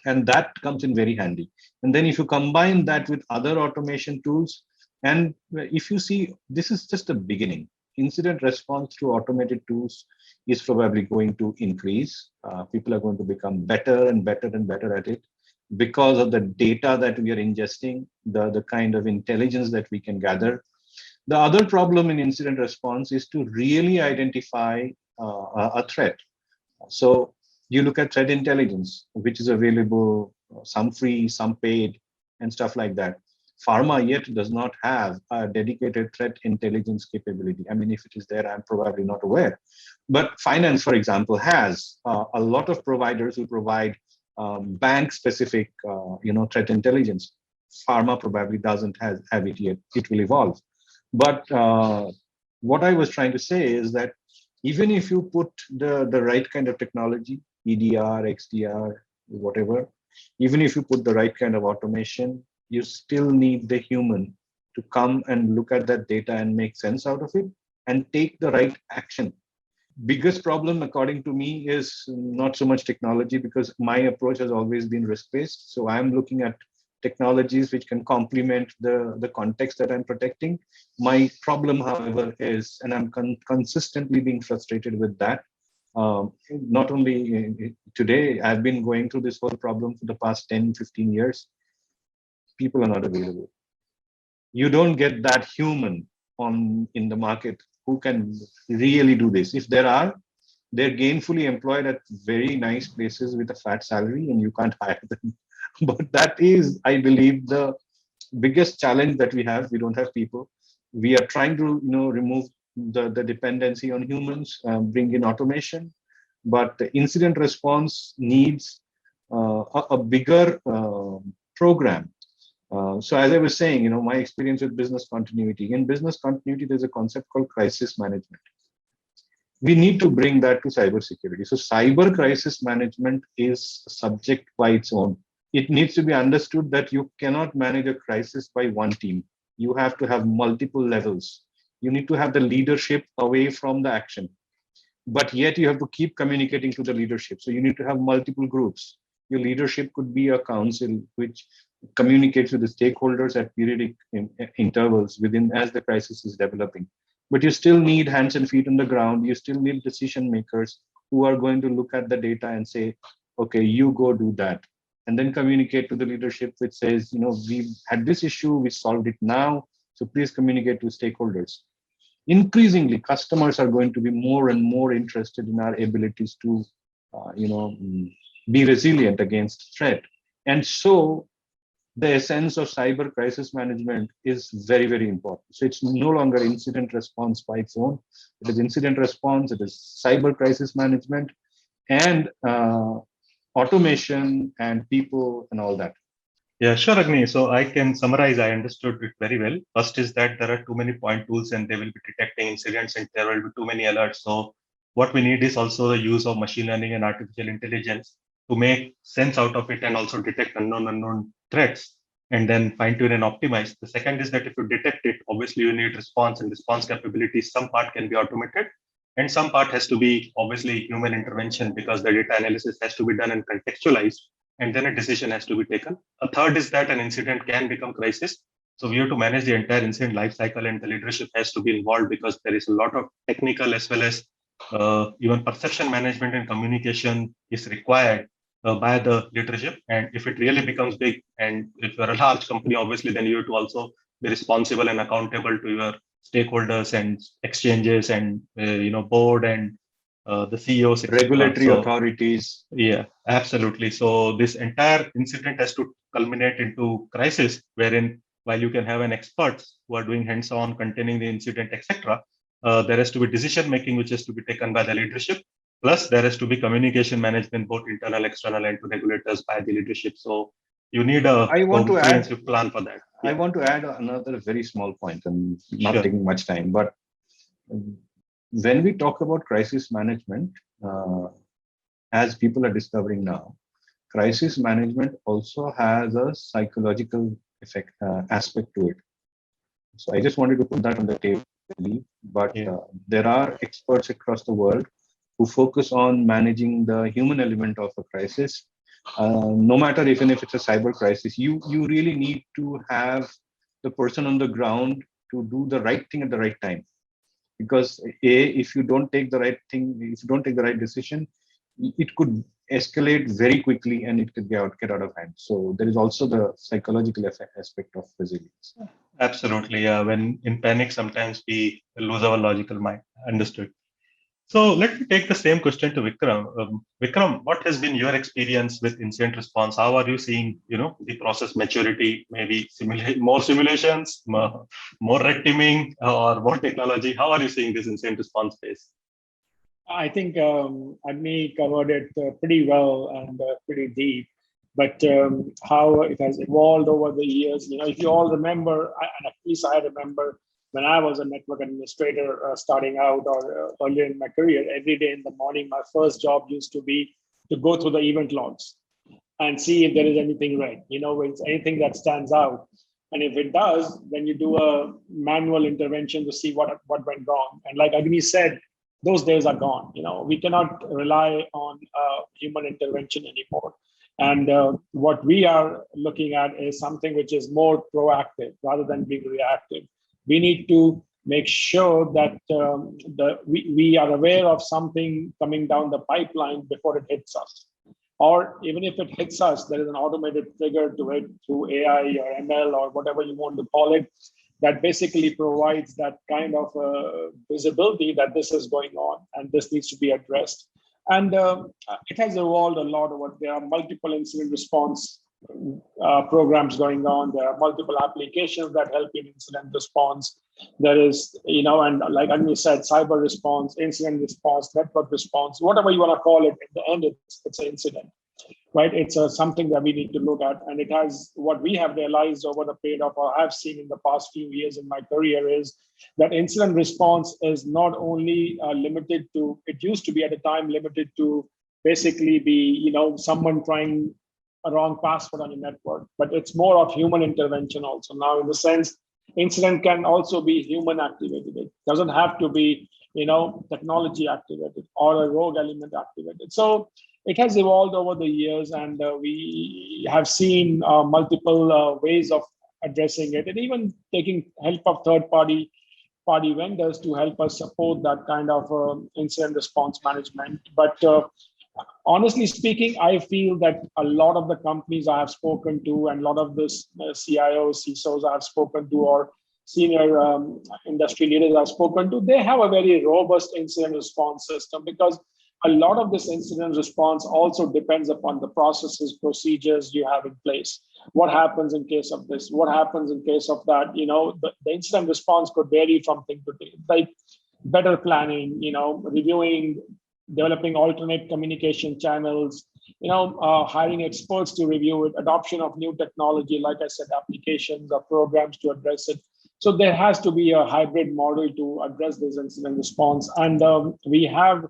And that comes in very handy. And then if you combine that with other automation tools, and if you see, this is just the beginning. Incident response through automated tools is probably going to increase. People are going to become better and better and better at it because of the data that we are ingesting, the kind of intelligence that we can gather. The other problem in incident response is to really identify a threat. So you look at threat intelligence, which is available, some free, some paid, and stuff like that. Pharma yet does not have a dedicated threat intelligence capability. I mean, if it is there, I'm probably not aware. But finance, for example, has a lot of providers who provide bank-specific, threat intelligence. Pharma probably doesn't have it yet. It will evolve. But what I was trying to say is that even if you put the right kind of technology, EDR, XDR, whatever, even if you put the right kind of automation, you still need the human to come and look at that data and make sense out of it and take the right action. Biggest problem, according to me, is not so much technology, because my approach has always been risk-based. So I'm looking at technologies which can complement the context that I'm protecting. My problem, however, is, and I'm consistently being frustrated with that. Not only today, I've been going through this whole problem for the past 10, 15 years. People are not available. You don't get that human in the market who can really do this. If there are, they're gainfully employed at very nice places with a fat salary, and you can't hire them. But that is, I believe, the biggest challenge that we have. We don't have people. We are trying to, remove the dependency on humans, bring in automation, but the incident response needs a bigger program. So as I was saying, my experience with business continuity. In business continuity, there's a concept called crisis management. We need to bring that to cybersecurity. So cyber crisis management is a subject by its own. It needs to be understood that you cannot manage a crisis by one team. You have to have multiple levels. You need to have the leadership away from the action, but yet you have to keep communicating to the leadership. So you need to have multiple groups. Your leadership could be a council which communicates with the stakeholders at periodic intervals within as the crisis is developing. But you still need hands and feet on the ground. You still need decision makers who are going to look at the data and say, okay, you go do that. And then communicate to the leadership which says, we've had this issue, we solved it now. So please communicate to stakeholders. Increasingly, customers are going to be more and more interested in our abilities to, be resilient against threat. And so the essence of cyber crisis management is very, very important. So it's no longer incident response by its own. It is incident response, it is cyber crisis management, and automation and people and all that. Yeah, sure, Agni. So I can summarize. I understood it very well. First is that there are too many point tools and they will be detecting incidents and there will be too many alerts. So what we need is also the use of machine learning and artificial intelligence to make sense out of it and also detect unknown threats and then fine tune and optimize. The second is that if you detect it, obviously you need response and response capabilities. Some part can be automated and some part has to be obviously human intervention because the data analysis has to be done and contextualized, and then a decision has to be taken. A third is that an incident can become crisis. So we have to manage the entire incident life cycle, and the leadership has to be involved because there is a lot of technical as well as even perception management and communication is required by the leadership. And if it really becomes big, and if you're a large company, obviously, then you have to also be responsible and accountable to your stakeholders and exchanges and board and the CEOs, regulatory authorities. Yeah, absolutely. So this entire incident has to culminate into crisis, wherein while you can have an experts who are doing hands-on containing the incident, etc., there has to be decision making which has to be taken by the leadership. Plus, there has to be communication management, both internal, external, and to regulators by the leadership. So you need a comprehensive plan for that. Yeah. I want to add another very small point, and not taking much time, but when we talk about crisis management, as people are discovering now, crisis management also has a psychological effect aspect to it. So I just wanted to put that on the table. But there are experts across the world who focus on managing the human element of a crisis. No matter even if it's a cyber crisis, you really need to have the person on the ground to do the right thing at the right time. Because if you don't take the right thing, if you don't take the right decision, it could escalate very quickly and it could get out of hand. So there is also the psychological aspect of resilience. Absolutely. When in panic, sometimes we lose our logical mind. Understood. So let me take the same question to Vikram. Vikram, what has been your experience with incident response? How are you seeing, the process maturity? Maybe more simulations, more red teaming, or more technology? How are you seeing this incident response phase? I think Agni covered it pretty well and pretty deep. But how it has evolved over the years, if you all remember, and at least I remember, when I was a network administrator starting out or earlier in my career, every day in the morning, my first job used to be to go through the event logs and see if there is anything red, if it's anything that stands out. And if it does, then you do a manual intervention to see what went wrong. And like Agni said, those days are gone. We cannot rely on human intervention anymore. And what we are looking at is something which is more proactive rather than being reactive. We need to make sure that we are aware of something coming down the pipeline before it hits us. Or even if it hits us, there is an automated trigger to it through AI or ML or whatever you want to call it, that basically provides that kind of visibility that this is going on and this needs to be addressed. And it has evolved a lot over. There are multiple incident response programs going on. There are multiple applications that help in incident response. There is, and like Agni said, cyber response, incident response, network response, whatever you want to call it. In the end, it's an incident, right? It's something that we need to look at. And it has, what we have realized over the period of, or I've seen in the past few years in my career, is that incident response is not only limited to, it used to be at the time limited to basically be, someone trying a wrong password on your network, but it's more of human intervention also now, in the sense incident can also be human activated. It doesn't have to be, technology activated or a rogue element activated. So it has evolved over the years, and we have seen multiple ways of addressing it, and even taking help of third-party vendors to help us support that kind of incident response management. But honestly speaking, I feel that a lot of the companies I have spoken to and a lot of the CIOs, CISOs I have spoken to, or senior industry leaders I've spoken to, they have a very robust incident response system, because a lot of this incident response also depends upon the processes, procedures you have in place. What happens in case of this? What happens in case of that? The incident response could vary from thing to thing, like better planning, reviewing, developing alternate communication channels, hiring experts to review it, adoption of new technology, like I said, applications or programs to address it. So there has to be a hybrid model to address this incident response. And we have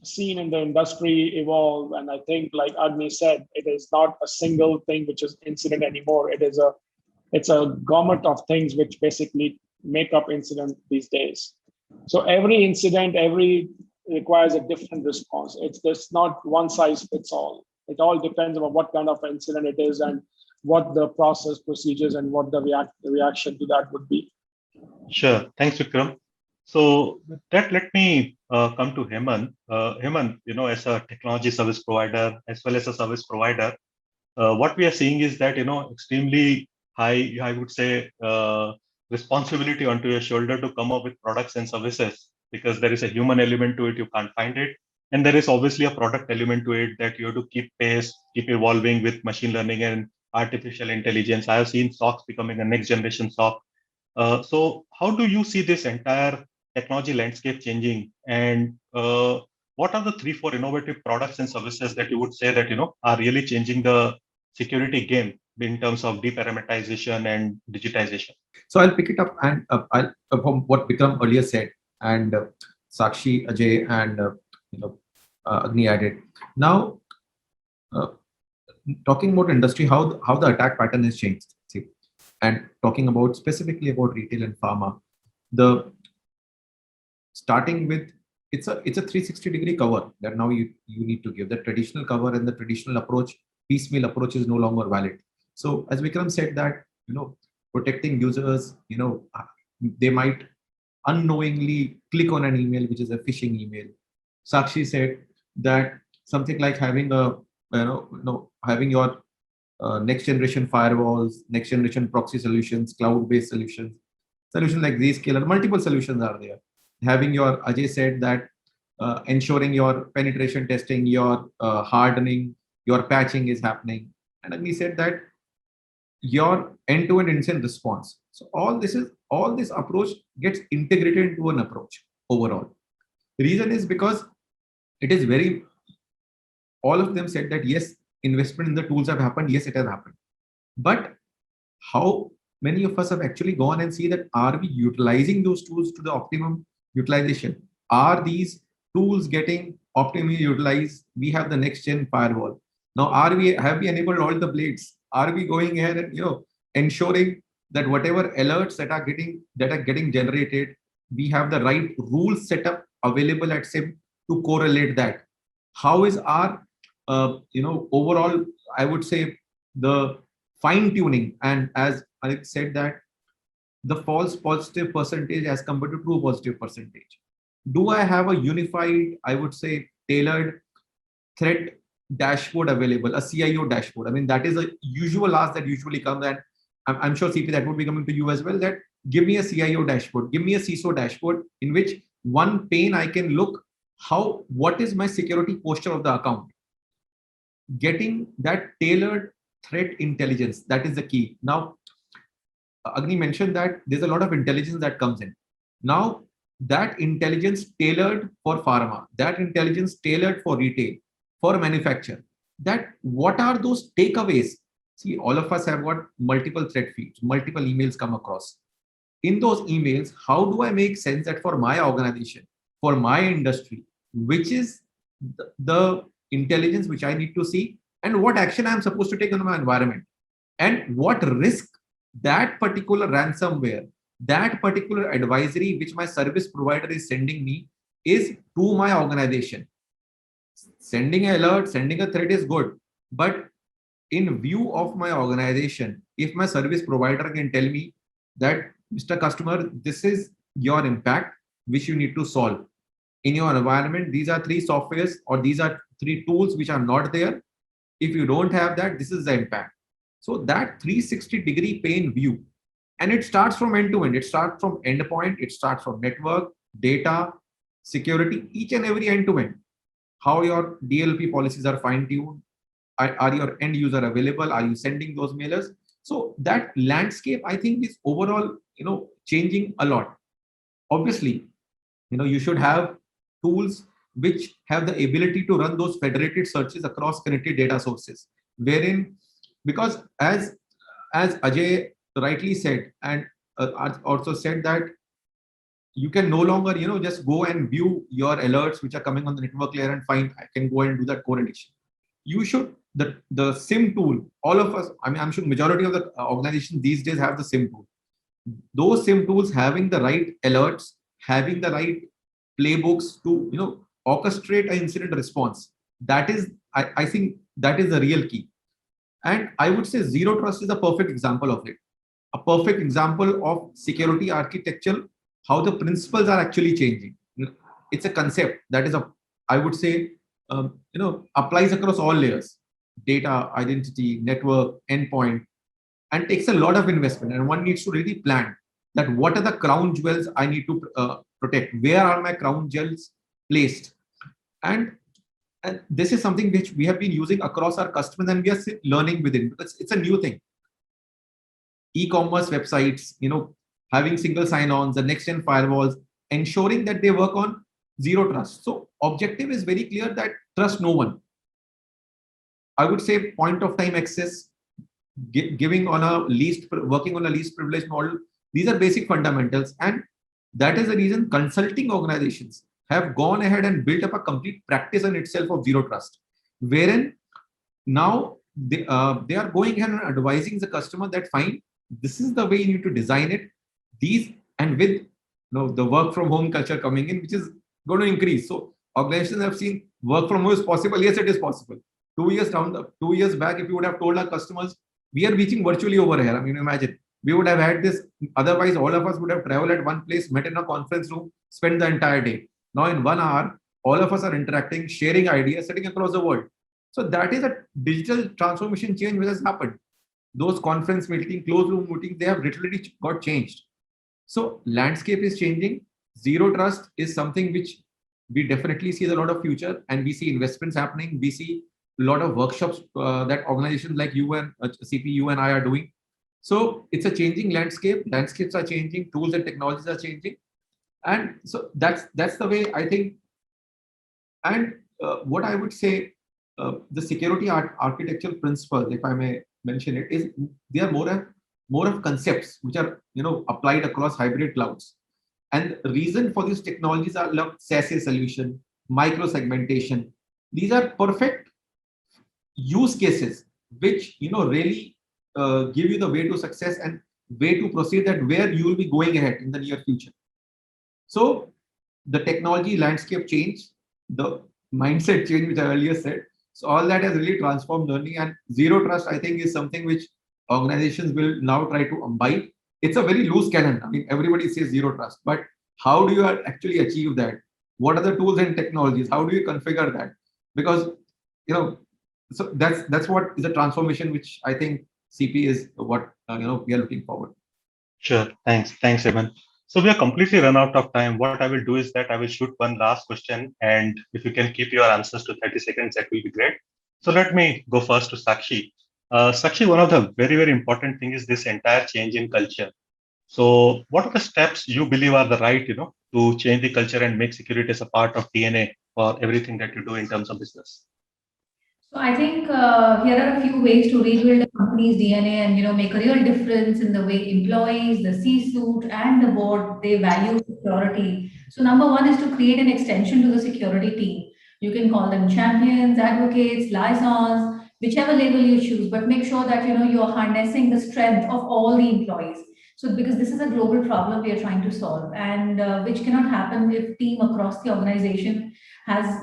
seen in the industry evolve. And I think, like Agni said, it is not a single thing which is incident anymore. It's a gamut of things which basically make up incident these days. So every incident, requires a different response. It's just not one size fits all. It all depends on what kind of incident it is and what the process, procedures, and what the reaction to that would be. Sure. Thanks, Vikram. So with that, let me come to Hemant. Hemant, as a technology service provider, as well as a service provider, what we are seeing is that, extremely high, I would say, responsibility onto your shoulder to come up with products and services, because there is a human element to it, you can't find it. And there is obviously a product element to it that you have to keep pace, keep evolving with machine learning and artificial intelligence. I have seen SOCs becoming a next generation SOC. So how do you see this entire technology landscape changing? And what are the 3-4 innovative products and services that you would say that, are really changing the security game in terms of deparameterization and digitization? So I'll pick it up and from what Vikram earlier said, and Sakshi, Ajay, and Agni added. Now, talking about industry, how the attack pattern has changed. See, and talking about specifically about retail and pharma, starting with it's a 360-degree cover that now you need to give. The traditional cover and the traditional approach, piecemeal approach, is no longer valid. So as Vikram said that, protecting users, they might unknowingly click on an email which is a phishing email. Sakshi said that something like having having your next generation firewalls, next generation proxy solutions, cloud-based solutions like Zscaler, multiple solutions are there. Having your, Ajay said that ensuring your penetration testing, your hardening, your patching is happening. And Agni said that your end-to-end incident response. So all this approach gets integrated into an approach overall. The reason is because it is all of them said that yes, investment in the tools have happened. Yes, it has happened. But how many of us have actually gone and see that, are we utilizing those tools to the optimum utilization? Are these tools getting optimally utilized? We have the next gen firewall. Now, have we enabled all the blades? Are we going ahead and ensuring that whatever alerts that are getting generated, we have the right rules set up available at SIM to correlate that? How is our overall, I would say, the fine tuning, and as Alex said that the false positive percentage as compared to true positive percentage. Do I have a unified, I would say, tailored threat dashboard available, a CIO dashboard? I mean, that is a usual ask that usually comes, and I'm sure CP that would be coming to you as well, that give me a CIO dashboard, give me a CISO dashboard in which one pane I can look what is my security posture of the account. Getting that tailored threat intelligence, that is the key. Now, Agni mentioned that there's a lot of intelligence that comes in. Now, that intelligence tailored for pharma, that intelligence tailored for retail, for manufacture, that what are those takeaways? See, all of us have got multiple threat feeds, multiple emails come across. In those emails, how do I make sense that for my organization, for my industry, which is the intelligence which I need to see, and what action I'm supposed to take on my environment, and what risk that particular ransomware, that particular advisory which my service provider is sending me is to my organization. Sending an alert, sending a threat is good, but in view of my organization, if my service provider can tell me that, Mr. Customer, this is your impact which you need to solve in your environment, these are 3 softwares or these are 3 tools which are not there. If you don't have that, this is the impact. So that 360-degree pane view, and it starts from end to end. It starts from endpoint, it starts from network, data, security, each and every end to end. How your DLP policies are fine-tuned. Are your end user available? Are you sending those mailers? So that landscape, I think, is overall, changing a lot. Obviously, you should have tools which have the ability to run those federated searches across connected data sources, wherein, because as Ajay rightly said, and also said that you can no longer, just go and view your alerts which are coming on the network layer and find I can go and do that correlation. You should, the SIM tool, all of us, I mean, I'm sure majority of the organizations these days have the SIM tool. Those SIM tools having the right alerts, having the right playbooks to, orchestrate an incident response. That is, I think that is the real key. And I would say zero trust is a perfect example of it. A perfect example of security architecture, how the principles are actually changing. It's a concept that is I would say, applies across all layers, data, identity, network, endpoint, and takes a lot of investment. And one needs to really plan that what are the crown jewels I need to protect? Where are my crown jewels placed? And this is something which we have been using across our customers, and we are still learning within, because it's a new thing. E-commerce websites, having single sign-ons, the next-gen firewalls, ensuring that they work on zero trust. So objective is very clear, that trust no one. I would say point of time access, working on a least privilege model. These are basic fundamentals, and that is the reason consulting organizations have gone ahead and built up a complete practice in itself of zero trust, wherein now they are going ahead and advising the customer that fine, this is the way you need to design it. These, and with the work from home culture coming in, which is going to increase. So organizations have seen work from home is possible. Yes, it is possible. 2 years back, if you would have told our customers we are reaching virtually over here, I mean, imagine, we would have had this. Otherwise, all of us would have traveled at one place, met in a conference room, spent the entire day. Now in 1 hour, all of us are interacting, sharing ideas, sitting across the world. So that is a digital transformation change which has happened. Those conference meetings, closed room meetings, they have literally got changed. So landscape is changing. Zero trust is something which we definitely see a lot of future, and we see investments happening. We see a lot of workshops that organizations like you and CP, you and I are doing. So it's a changing landscape. Landscapes are changing. Tools and technologies are changing. And so that's the way I think. And what I would say, the security architectural principles, if I may mention it, is they are more of concepts which are applied across hybrid clouds. And the reason for these technologies are SASE solution, micro segmentation. These are perfect use cases which really give you the way to success and way to proceed, that where you will be going ahead in the near future. So the technology landscape change, the mindset change, which I earlier said. So all that has really transformed learning, and zero trust, I think, is something which organizations will now try to imbibe. It's a very loose cannon. I mean, everybody says zero trust, but how do you actually achieve that? What are the tools and technologies? How do you configure that? Because so that's what is a transformation which I think CP is what we are looking forward. Sure. Thanks, Evan. So we are completely run out of time. What I will do is that I will shoot one last question, and if you can keep your answers to 30 seconds, that will be great. So let me go first to Sakshi. Sakshi, one of the very, very important things is this entire change in culture. So what are the steps you believe are the right, to change the culture and make security as a part of DNA for everything that you do in terms of business? So I think here are a few ways to rebuild a company's DNA and make a real difference in the way employees, the C-suite, and the board they value security. So number one is to create an extension to the security team. You can call them champions, advocates, liaisons, whichever label you choose, but make sure that you're harnessing the strength of all the employees. So because this is a global problem we are trying to solve, and which cannot happen if team across the organization has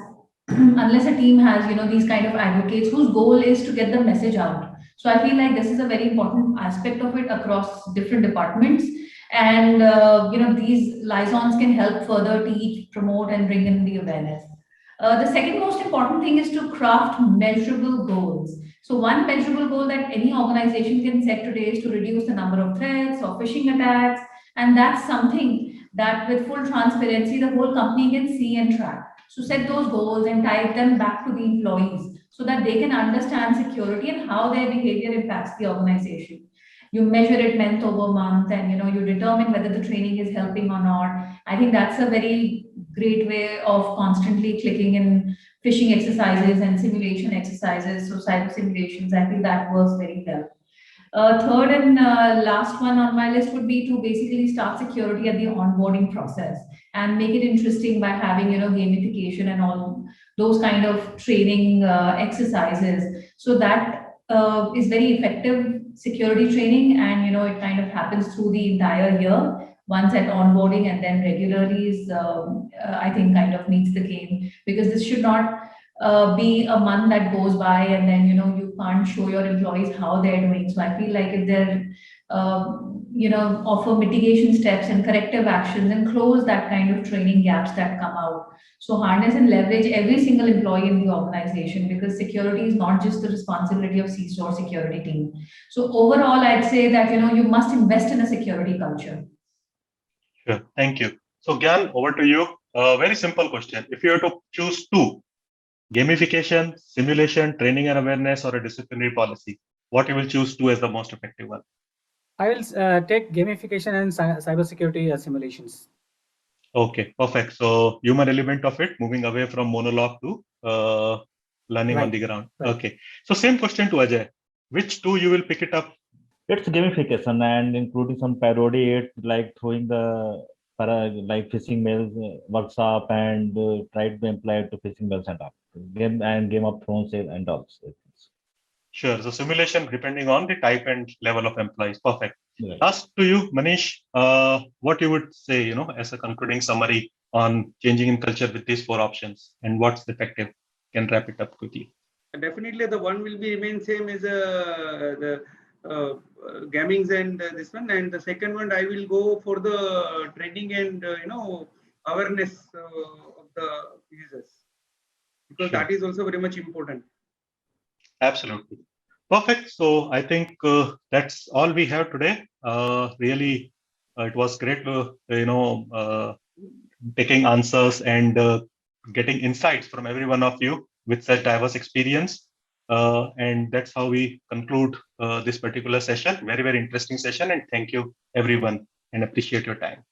unless a team has these kind of advocates whose goal is to get the message out. So I feel like this is a very important aspect of it across different departments, and these liaisons can help further teach, promote, and bring in the awareness. The second most important thing is to craft measurable goals. So one measurable goal that any organization can set today is to reduce the number of threats or phishing attacks, and that's something that with full transparency the whole company can see and track. So set those goals and tie them back to the employees so that they can understand security and how their behavior impacts the organization. You measure it month over month, and you determine whether the training is helping or not. I think that's a very great way of constantly clicking in phishing exercises and simulation exercises. So cyber simulations, I think that works very well. Third and last one on my list would be to basically start security at the onboarding process and make it interesting by having gamification and all those kind of training exercises. So that is very effective security training, and it kind of happens through the entire year. Once at onboarding and then regularly is I think kind of needs the game, because this should not be a month that goes by and then you can't show your employees how they're doing. So I feel like if they're offer mitigation steps and corrective actions and close that kind of training gaps that come out. So harness and leverage every single employee in the organization, because security is not just the responsibility of C-store security team. So overall, I'd say that you must invest in a security culture. Sure, thank you. So Gyan, over to you. Very simple question. If you were to choose two, gamification, simulation, training and awareness, or a disciplinary policy, what you will choose two as the most effective one? I will take gamification and cybersecurity simulations. Okay, perfect. So human element of it, moving away from monologue to learning on the ground. Right. Okay. So same question to Ajay. Which two you will pick it up? It's gamification and including some parody. It's like throwing the like phishing mails workshop and try to apply it to phishing mails and all. Game of Thrones and all. Sure. So simulation depending on the type and level of employees. Perfect. Right. Last to you, Manish, what you would say, as a concluding summary on changing in culture with these four options and what's effective? Can wrap it up quickly. Definitely, the one will be remain same as the gamings and this one, and the second one I will go for the training and awareness of the users, because Sure. that is also very much important. Absolutely. Perfect. So I think that's all we have today. Really, it was great to, taking answers and getting insights from every one of you with such diverse experience. And that's how we conclude this particular session. Very, very interesting session. And thank you, everyone, and appreciate your time.